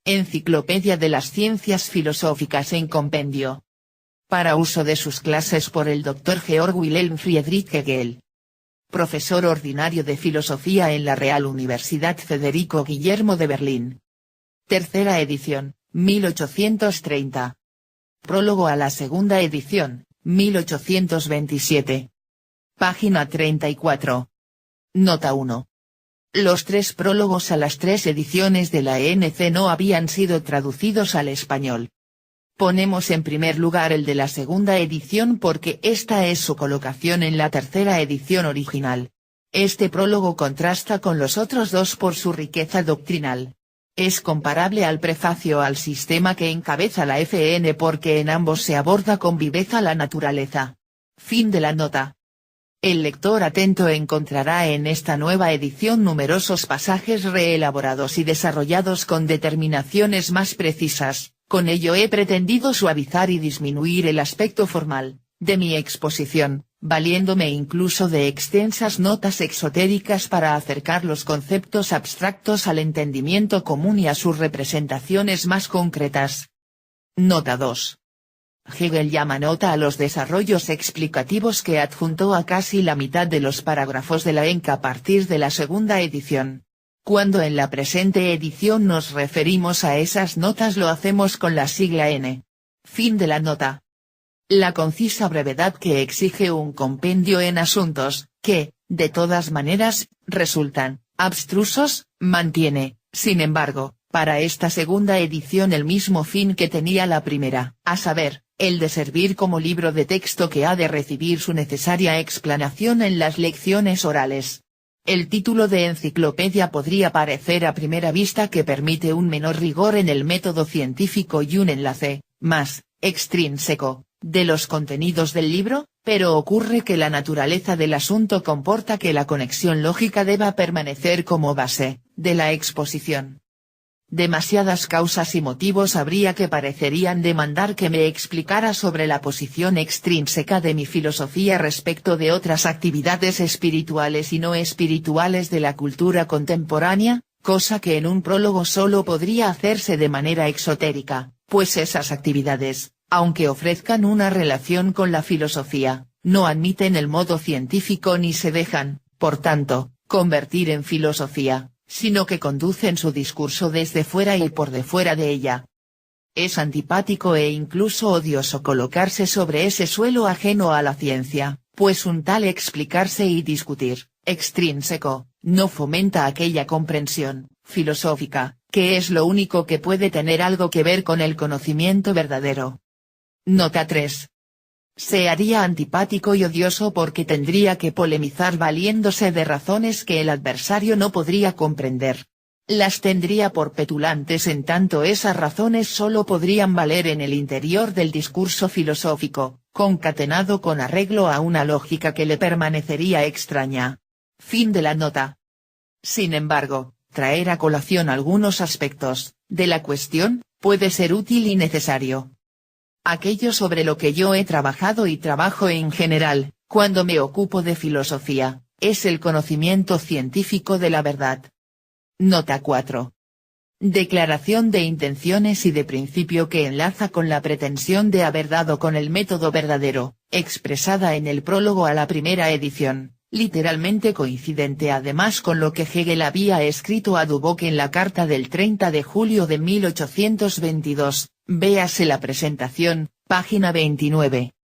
Enciclopedia de las Ciencias Filosóficas en compendio. Para uso de sus clases por el Dr. Georg Wilhelm Friedrich Hegel. Profesor ordinario de Filosofía en la Real Universidad Federico Guillermo de Berlín. Tercera edición, 1830. Prólogo a la segunda edición, 1827. Página 34. Nota 1. Los 3 prólogos a las 3 ediciones de la ENC no habían sido traducidos al español. Ponemos en primer lugar el de la segunda edición porque esta es su colocación en la tercera edición original. Este prólogo contrasta con los otros 2 por su riqueza doctrinal. Es comparable al prefacio al sistema que encabeza la FN porque en ambos se aborda con viveza la naturaleza. Fin de la nota. El lector atento encontrará en esta nueva edición numerosos pasajes reelaborados y desarrollados con determinaciones más precisas. Con ello he pretendido suavizar y disminuir el aspecto formal de mi exposición, valiéndome incluso de extensas notas exotéricas para acercar los conceptos abstractos al entendimiento común y a sus representaciones más concretas. Nota 2. Hegel llama nota a los desarrollos explicativos que adjuntó a casi la mitad de los parágrafos de la ENC a partir de la segunda edición. Cuando en la presente edición nos referimos a esas notas lo hacemos con la sigla N. Fin de la nota. La concisa brevedad que exige un compendio en asuntos, que, de todas maneras, resultan abstrusos, mantiene, sin embargo, para esta segunda edición el mismo fin que tenía la primera, a saber, el de servir como libro de texto que ha de recibir su necesaria explanación en las lecciones orales. El título de enciclopedia podría parecer a primera vista que permite un menor rigor en el método científico y un enlace, más, extrínseco, de los contenidos del libro, pero ocurre que la naturaleza del asunto comporta que la conexión lógica deba permanecer como base, de la exposición. Demasiadas causas y motivos habría que parecerían demandar que me explicara sobre la posición extrínseca de mi filosofía respecto de otras actividades espirituales y no espirituales de la cultura contemporánea, cosa que en un prólogo solo podría hacerse de manera exotérica, pues esas actividades, aunque ofrezcan una relación con la filosofía, no admiten el modo científico ni se dejan, por tanto, convertir en filosofía, sino que conducen su discurso desde fuera y por de fuera de ella. Es antipático e incluso odioso colocarse sobre ese suelo ajeno a la ciencia, pues un tal explicarse y discutir, extrínseco, no fomenta aquella comprensión, filosófica, que es lo único que puede tener algo que ver con el conocimiento verdadero. Nota 3. Se haría antipático y odioso porque tendría que polemizar valiéndose de razones que el adversario no podría comprender. Las tendría por petulantes en tanto esas razones solo podrían valer en el interior del discurso filosófico, concatenado con arreglo a una lógica que le permanecería extraña. Fin de la nota. Sin embargo, traer a colación algunos aspectos de la cuestión puede ser útil y necesario. Aquello sobre lo que yo he trabajado y trabajo en general, cuando me ocupo de filosofía, es el conocimiento científico de la verdad. Nota 4. Declaración de intenciones y de principio que enlaza con la pretensión de haber dado con el método verdadero, expresada en el prólogo a la primera edición, literalmente coincidente además con lo que Hegel había escrito a Duboc en la carta del 30 de julio de 1822. Véase la presentación, página 29.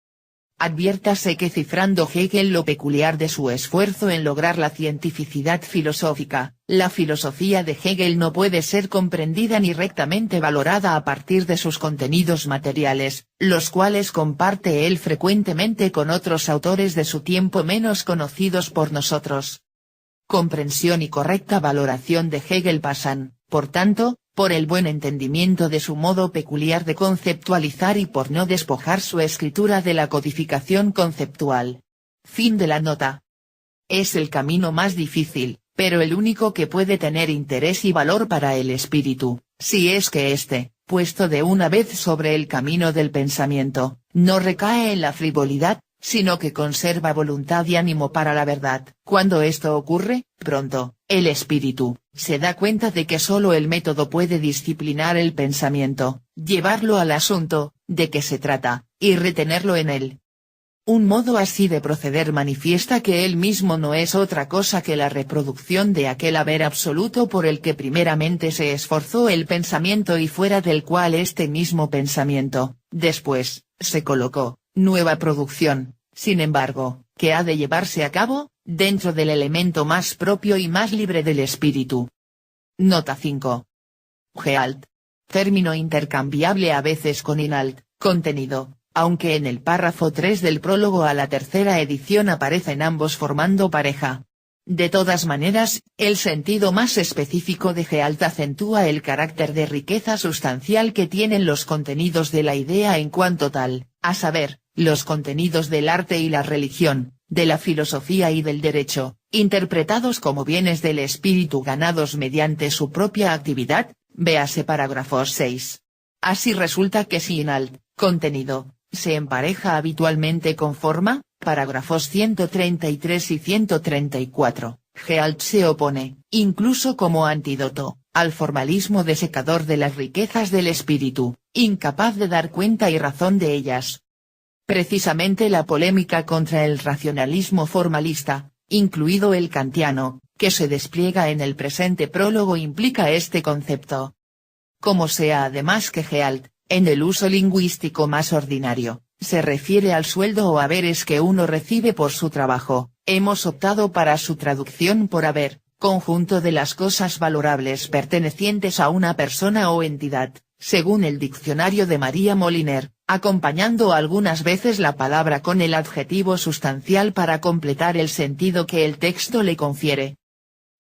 Adviértase que cifrando Hegel lo peculiar de su esfuerzo en lograr la cientificidad filosófica, la filosofía de Hegel no puede ser comprendida ni rectamente valorada a partir de sus contenidos materiales, los cuales comparte él frecuentemente con otros autores de su tiempo menos conocidos por nosotros. Comprensión y correcta valoración de Hegel pasan, por tanto, por el buen entendimiento de su modo peculiar de conceptualizar y por no despojar su escritura de la codificación conceptual. Fin de la nota. Es el camino más difícil, pero el único que puede tener interés y valor para el espíritu, si es que éste, puesto de una vez sobre el camino del pensamiento, no recae en la frivolidad, sino que conserva voluntad y ánimo para la verdad. Cuando esto ocurre, pronto, el espíritu se da cuenta de que solo el método puede disciplinar el pensamiento, llevarlo al asunto de que se trata, y retenerlo en él. Un modo así de proceder manifiesta que él mismo no es otra cosa que la reproducción de aquel haber absoluto por el que primeramente se esforzó el pensamiento y fuera del cual este mismo pensamiento, después, se colocó. Nueva producción, sin embargo, que ha de llevarse a cabo, dentro del elemento más propio y más libre del espíritu. Nota 5. Gehalt. Término intercambiable a veces con Inhalt, contenido, aunque en el párrafo 3 del prólogo a la tercera edición aparecen ambos formando pareja. De todas maneras, el sentido más específico de Gehalt acentúa el carácter de riqueza sustancial que tienen los contenidos de la idea en cuanto tal, a saber, los contenidos del arte y la religión, de la filosofía y del derecho, interpretados como bienes del espíritu ganados mediante su propia actividad, véase parágrafos 6. Así resulta que si Inhalt, contenido, se empareja habitualmente con forma, parágrafos 133 y 134, Gehalt se opone, incluso como antídoto, al formalismo desecador de las riquezas del espíritu, incapaz de dar cuenta y razón de ellas. Precisamente la polémica contra el racionalismo formalista, incluido el kantiano, que se despliega en el presente prólogo implica este concepto. Como sea además que Gehalt, en el uso lingüístico más ordinario, se refiere al sueldo o haberes que uno recibe por su trabajo, hemos optado para su traducción por haber, conjunto de las cosas valorables pertenecientes a una persona o entidad, según el diccionario de María Moliner, acompañando algunas veces la palabra con el adjetivo sustancial para completar el sentido que el texto le confiere.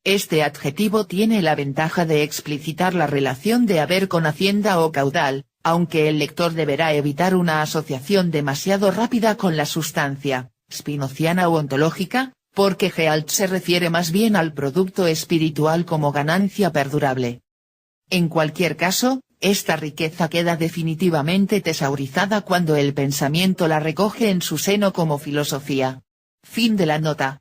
Este adjetivo tiene la ventaja de explicitar la relación de haber con hacienda o caudal, aunque el lector deberá evitar una asociación demasiado rápida con la sustancia, spinoziana o ontológica, porque Gehalt se refiere más bien al producto espiritual como ganancia perdurable. En cualquier caso, esta riqueza queda definitivamente tesaurizada cuando el pensamiento la recoge en su seno como filosofía. Fin de la nota.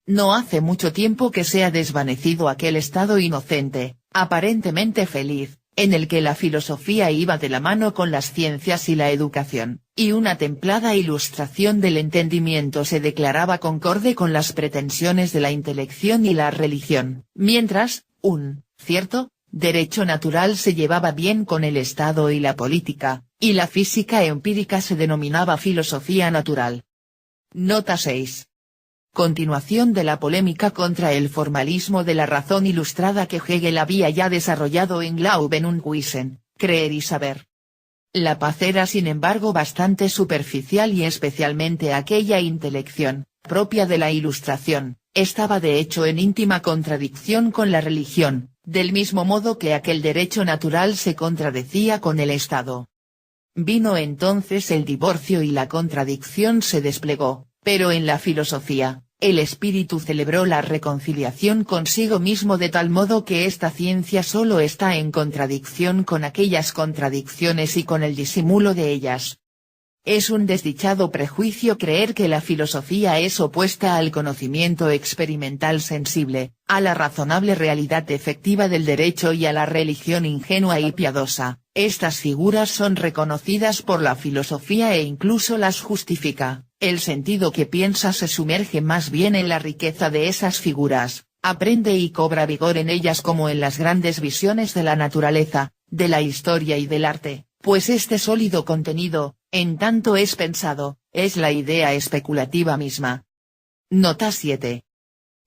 No hace mucho tiempo que se ha desvanecido aquel estado inocente, aparentemente feliz, en el que la filosofía iba de la mano con las ciencias y la educación, y una templada ilustración del entendimiento se declaraba concorde con las pretensiones de la intelección y la religión, mientras, un cierto derecho natural se llevaba bien con el Estado y la política, y la física empírica se denominaba filosofía natural. Nota 6. Continuación de la polémica contra el formalismo de la razón ilustrada que Hegel había ya desarrollado en Glauben und Wissen, creer y saber. La paz era sin embargo bastante superficial y especialmente aquella intelección, propia de la Ilustración, estaba de hecho en íntima contradicción con la religión, del mismo modo que aquel derecho natural se contradecía con el Estado. Vino entonces el divorcio y la contradicción se desplegó, pero en la filosofía, el espíritu celebró la reconciliación consigo mismo de tal modo que esta ciencia solo está en contradicción con aquellas contradicciones y con el disimulo de ellas. Es un desdichado prejuicio creer que la filosofía es opuesta al conocimiento experimental sensible, a la razonable realidad efectiva del derecho y a la religión ingenua y piadosa. Estas figuras son reconocidas por la filosofía e incluso las justifica. El sentido que piensa se sumerge más bien en la riqueza de esas figuras, aprende y cobra vigor en ellas como en las grandes visiones de la naturaleza, de la historia y del arte, pues este sólido contenido, en tanto es pensado, es la idea especulativa misma. Nota 7.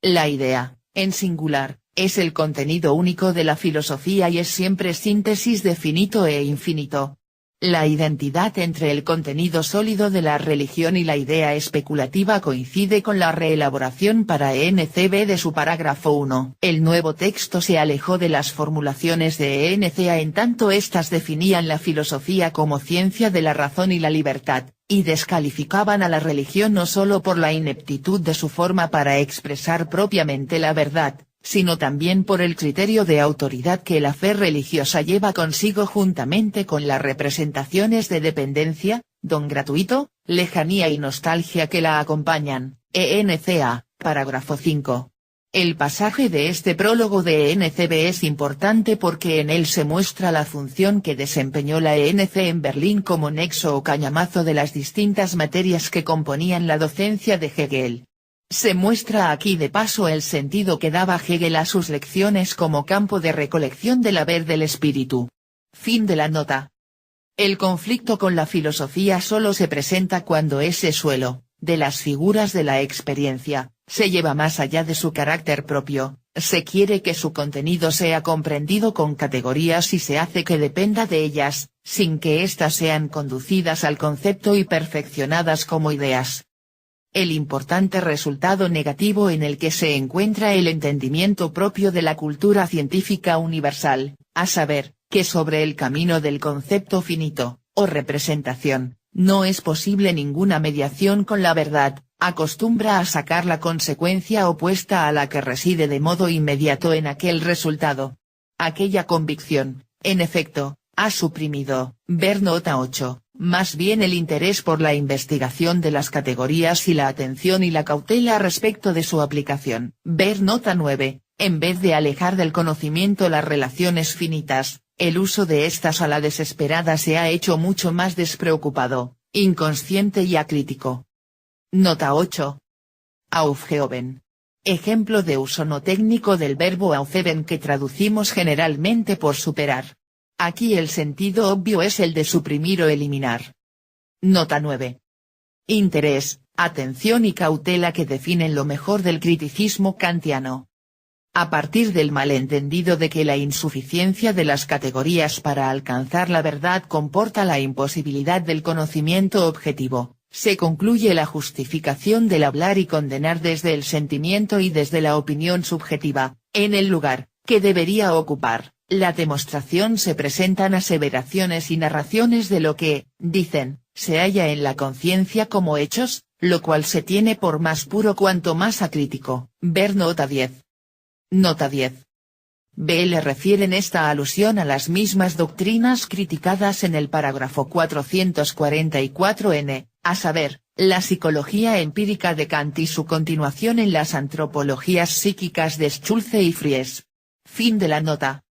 La idea, en singular, es el contenido único de la filosofía y es siempre síntesis de finito e infinito. La identidad entre el contenido sólido de la religión y la idea especulativa coincide con la reelaboración para ENCB de su parágrafo 1. El nuevo texto se alejó de las formulaciones de ENCA en tanto éstas definían la filosofía como ciencia de la razón y la libertad, y descalificaban a la religión no solo por la ineptitud de su forma para expresar propiamente la verdad, sino también por el criterio de autoridad que la fe religiosa lleva consigo juntamente con las representaciones de dependencia, don gratuito, lejanía y nostalgia que la acompañan, ENCA, parágrafo 5. El pasaje de este prólogo de ENCB es importante porque en él se muestra la función que desempeñó la ENC en Berlín como nexo o cañamazo de las distintas materias que componían la docencia de Hegel. Se muestra aquí de paso el sentido que daba Hegel a sus lecciones como campo de recolección del haber del espíritu. Fin de la nota. El conflicto con la filosofía solo se presenta cuando ese suelo, de las figuras de la experiencia, se lleva más allá de su carácter propio, se quiere que su contenido sea comprendido con categorías y se hace que dependa de ellas, sin que éstas sean conducidas al concepto y perfeccionadas como ideas. El importante resultado negativo en el que se encuentra el entendimiento propio de la cultura científica universal, a saber, que sobre el camino del concepto finito, o representación, no es posible ninguna mediación con la verdad, acostumbra a sacar la consecuencia opuesta a la que reside de modo inmediato en aquel resultado. Aquella convicción, en efecto, ha suprimido, ver nota 8, más bien el interés por la investigación de las categorías y la atención y la cautela respecto de su aplicación, ver nota 9, en vez de alejar del conocimiento las relaciones finitas. El uso de estas a la desesperada se ha hecho mucho más despreocupado, inconsciente y acrítico. Nota 8. Aufgeben. Ejemplo de uso no técnico del verbo aufheben que traducimos generalmente por superar. Aquí el sentido obvio es el de suprimir o eliminar. Nota 9. Interés, atención y cautela que definen lo mejor del criticismo kantiano. A partir del malentendido de que la insuficiencia de las categorías para alcanzar la verdad comporta la imposibilidad del conocimiento objetivo, se concluye la justificación del hablar y condenar desde el sentimiento y desde la opinión subjetiva, en el lugar, que debería ocupar, la demostración se presentan aseveraciones y narraciones de lo que, dicen, se halla en la conciencia como hechos, lo cual se tiene por más puro cuanto más acrítico, ver nota 10. Nota 10. BL refieren esta alusión a las mismas doctrinas criticadas en el parágrafo 444n, a saber, la psicología empírica de Kant y su continuación en las antropologías psíquicas de Schulze y Fries. Fin de la nota.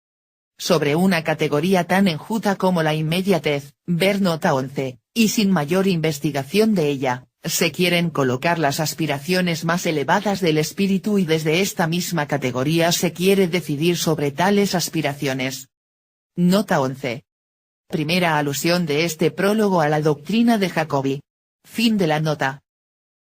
Sobre una categoría tan enjuta como la inmediatez, ver nota 11, y sin mayor investigación de ella, se quieren colocar las aspiraciones más elevadas del espíritu y desde esta misma categoría se quiere decidir sobre tales aspiraciones. Nota 11. Primera alusión de este prólogo a la doctrina de Jacobi. Fin de la nota.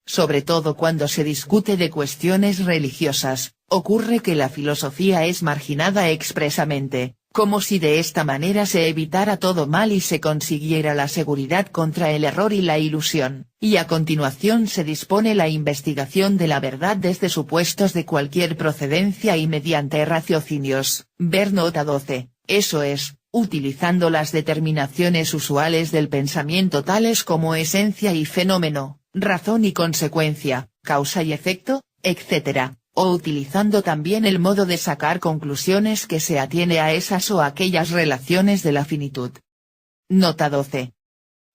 Sobre todo cuando se discute de cuestiones religiosas, ocurre que la filosofía es marginada expresamente, como si de esta manera se evitara todo mal y se consiguiera la seguridad contra el error y la ilusión, y a continuación se dispone la investigación de la verdad desde supuestos de cualquier procedencia y mediante raciocinios, ver nota 12, eso es, utilizando las determinaciones usuales del pensamiento tales como esencia y fenómeno, razón y consecuencia, causa y efecto, etc., o utilizando también el modo de sacar conclusiones que se atiene a esas o aquellas relaciones de la finitud. Nota 12.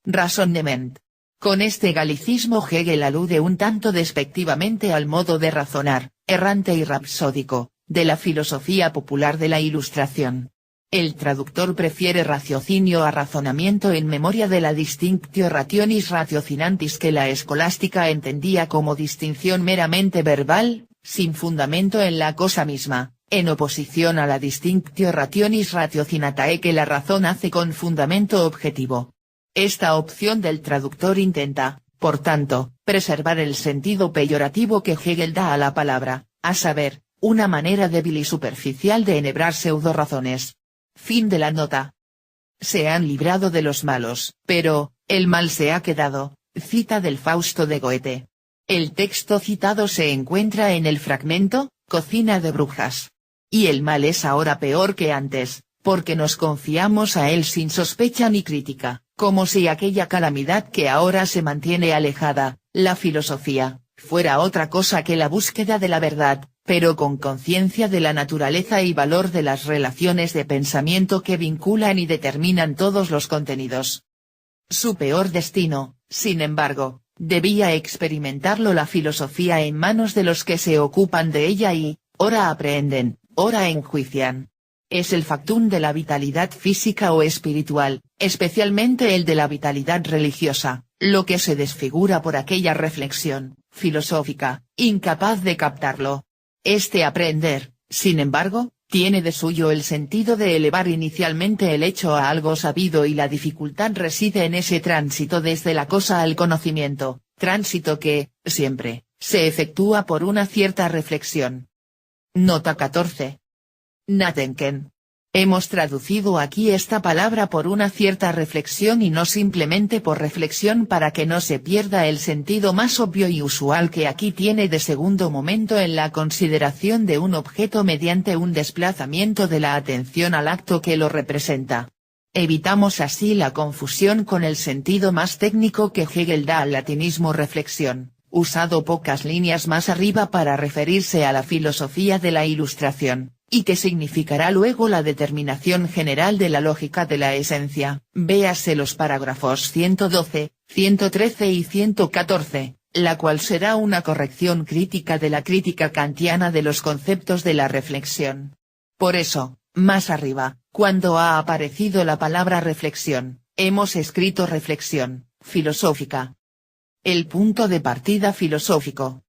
Raisonnement. Con este galicismo Hegel alude un tanto despectivamente al modo de razonar, errante y rapsódico, de la filosofía popular de la Ilustración. El traductor prefiere raciocinio a razonamiento en memoria de la distinctio rationis ratiocinantis que la escolástica entendía como distinción meramente verbal, sin fundamento en la cosa misma, en oposición a la distinctio rationis ratiocinatae que la razón hace con fundamento objetivo. Esta opción del traductor intenta, por tanto, preservar el sentido peyorativo que Hegel da a la palabra, a saber, una manera débil y superficial de enhebrar pseudorazones. Fin de la nota. Se han librado de los malos, pero, el mal se ha quedado, cita del Fausto de Goethe. El texto citado se encuentra en el fragmento, Cocina de Brujas. Y el mal es ahora peor que antes, porque nos confiamos a él sin sospecha ni crítica, como si aquella calamidad que ahora se mantiene alejada, la filosofía, fuera otra cosa que la búsqueda de la verdad, pero con conciencia de la naturaleza y valor de las relaciones de pensamiento que vinculan y determinan todos los contenidos. Su peor destino, sin embargo, debía experimentarlo la filosofía en manos de los que se ocupan de ella y, ora aprehenden, ora enjuician. Es el factum de la vitalidad física o espiritual, especialmente el de la vitalidad religiosa, lo que se desfigura por aquella reflexión filosófica, incapaz de captarlo. Este aprender, sin embargo, tiene de suyo el sentido de elevar inicialmente el hecho a algo sabido y la dificultad reside en ese tránsito desde la cosa al conocimiento, tránsito que, siempre, se efectúa por una cierta reflexión. Nota 14. Nadenken. Hemos traducido aquí esta palabra por una cierta reflexión y no simplemente por reflexión para que no se pierda el sentido más obvio y usual que aquí tiene de segundo momento en la consideración de un objeto mediante un desplazamiento de la atención al acto que lo representa. Evitamos así la confusión con el sentido más técnico que Hegel da al latinismo reflexión, usado pocas líneas más arriba para referirse a la filosofía de la Ilustración, y que significará luego la determinación general de la lógica de la esencia, véase los parágrafos 112, 113 y 114, la cual será una corrección crítica de la crítica kantiana de los conceptos de la reflexión. Por eso, más arriba, cuando ha aparecido la palabra reflexión, hemos escrito reflexión filosófica. El punto de partida filosófico.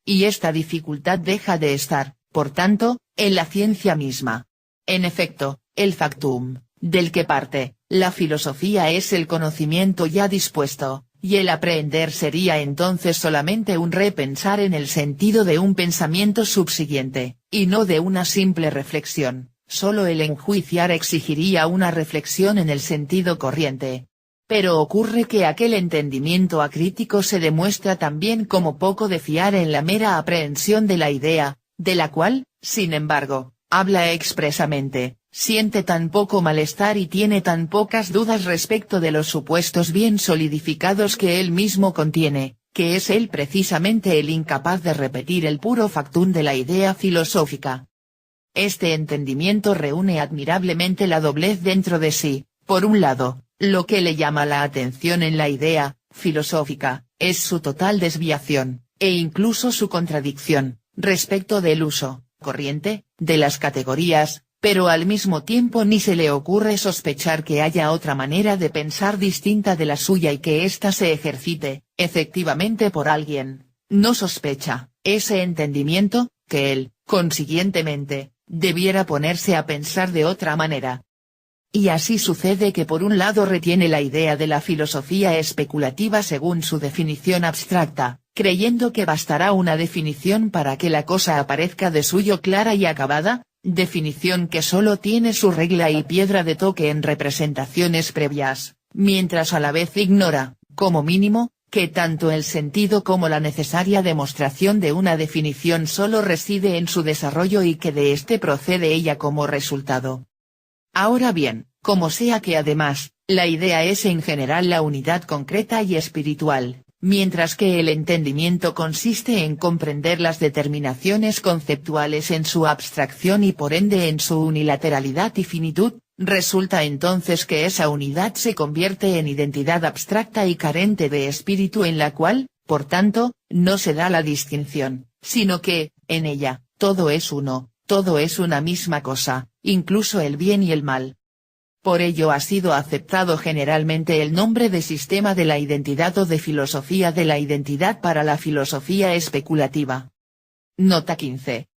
Y esta dificultad deja de estar, por tanto, en la ciencia misma. En efecto, el factum, del que parte, la filosofía es el conocimiento ya dispuesto, y el aprehender sería entonces solamente un repensar en el sentido de un pensamiento subsiguiente, y no de una simple reflexión, solo el enjuiciar exigiría una reflexión en el sentido corriente. Pero ocurre que aquel entendimiento acrítico se demuestra también como poco de fiar en la mera aprehensión de la idea, de la cual, sin embargo, habla expresamente, siente tan poco malestar y tiene tan pocas dudas respecto de los supuestos bien solidificados que él mismo contiene, que es él precisamente el incapaz de repetir el puro factum de la idea filosófica. Este entendimiento reúne admirablemente la doblez dentro de sí, por un lado, lo que le llama la atención en la idea filosófica, es su total desviación, e incluso su contradicción, respecto del uso corriente de las categorías, pero al mismo tiempo ni se le ocurre sospechar que haya otra manera de pensar distinta de la suya y que ésta se ejercite, efectivamente por alguien. No sospecha, ese entendimiento, que él, consiguientemente, debiera ponerse a pensar de otra manera. Y así sucede que por un lado retiene la idea de la filosofía especulativa según su definición abstracta, creyendo que bastará una definición para que la cosa aparezca de suyo clara y acabada, definición que solo tiene su regla y piedra de toque en representaciones previas, mientras a la vez ignora, como mínimo, que tanto el sentido como la necesaria demostración de una definición solo reside en su desarrollo y que de éste procede ella como resultado. Ahora bien, como sea que además, la idea es en general la unidad concreta y espiritual, mientras que el entendimiento consiste en comprender las determinaciones conceptuales en su abstracción y por ende en su unilateralidad y finitud, resulta entonces que esa unidad se convierte en identidad abstracta y carente de espíritu en la cual, por tanto, no se da la distinción, sino que, en ella, todo es uno, todo es una misma cosa, incluso el bien y el mal. Por ello ha sido aceptado generalmente el nombre de sistema de la identidad o de filosofía de la identidad para la filosofía especulativa. Nota 15.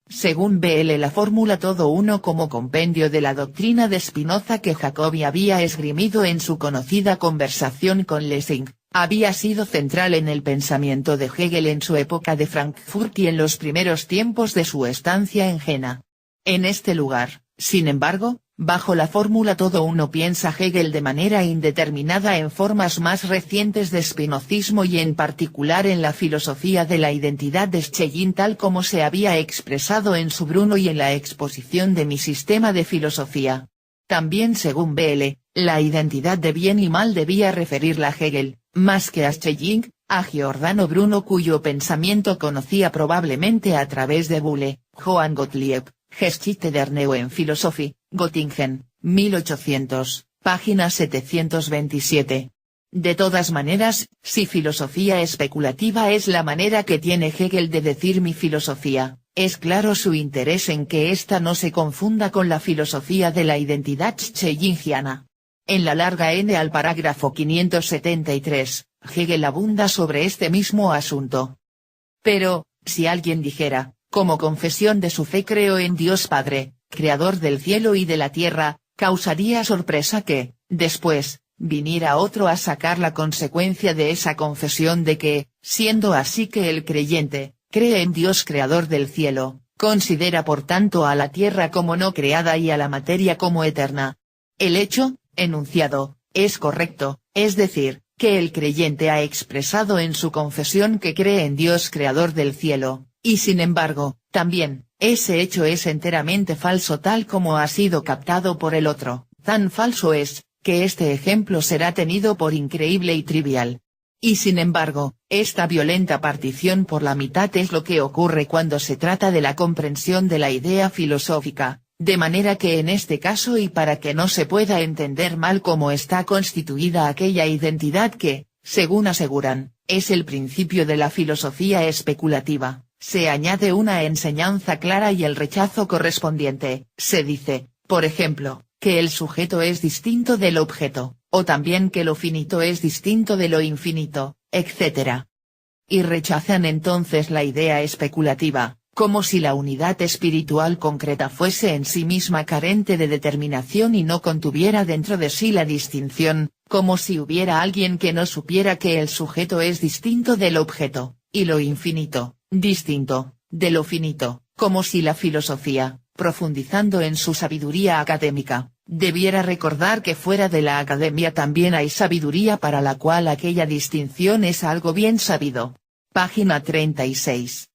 Según B.L. la fórmula todo uno como compendio de la doctrina de Spinoza que Jacobi había esgrimido en su conocida conversación con Lessing, había sido central en el pensamiento de Hegel en su época de Frankfurt y en los primeros tiempos de su estancia en Jena. En este lugar, sin embargo, bajo la fórmula todo uno piensa Hegel de manera indeterminada en formas más recientes de spinozismo y en particular en la filosofía de la identidad de Schelling tal como se había expresado en su Bruno y en la exposición de mi sistema de filosofía. También según B.L., la identidad de bien y mal debía referirla a Hegel, más que a Schelling, a Giordano Bruno cuyo pensamiento conocía probablemente a través de Boole, Johann Gottlieb, Geschichte der Neuen Philosophie, Göttingen, 1800, Página 727. De todas maneras, si filosofía especulativa es la manera que tiene Hegel de decir mi filosofía, es claro su interés en que ésta no se confunda con la filosofía de la identidad schellingiana. En la larga N al parágrafo 573, Hegel abunda sobre este mismo asunto. Pero, si alguien dijera, como confesión de su fe creo en Dios Padre, creador del cielo y de la tierra, causaría sorpresa que, después, viniera otro a sacar la consecuencia de esa confesión de que, siendo así que el creyente, cree en Dios creador del cielo, considera por tanto a la tierra como no creada y a la materia como eterna. El hecho, enunciado, es correcto, es decir, que el creyente ha expresado en su confesión que cree en Dios creador del cielo, y sin embargo, también, ese hecho es enteramente falso tal como ha sido captado por el otro, tan falso es, que este ejemplo será tenido por increíble y trivial. Y sin embargo, esta violenta partición por la mitad es lo que ocurre cuando se trata de la comprensión de la idea filosófica, de manera que en este caso y para que no se pueda entender mal cómo está constituida aquella identidad que, según aseguran, es el principio de la filosofía especulativa, se añade una enseñanza clara y el rechazo correspondiente, se dice, por ejemplo, que el sujeto es distinto del objeto, o también que lo finito es distinto de lo infinito, etc. Y rechazan entonces la idea especulativa, como si la unidad espiritual concreta fuese en sí misma carente de determinación y no contuviera dentro de sí la distinción, como si hubiera alguien que no supiera que el sujeto es distinto del objeto, y lo infinito, distinto, de lo finito, como si la filosofía, profundizando en su sabiduría académica, debiera recordar que fuera de la academia también hay sabiduría para la cual aquella distinción es algo bien sabido. Página 36.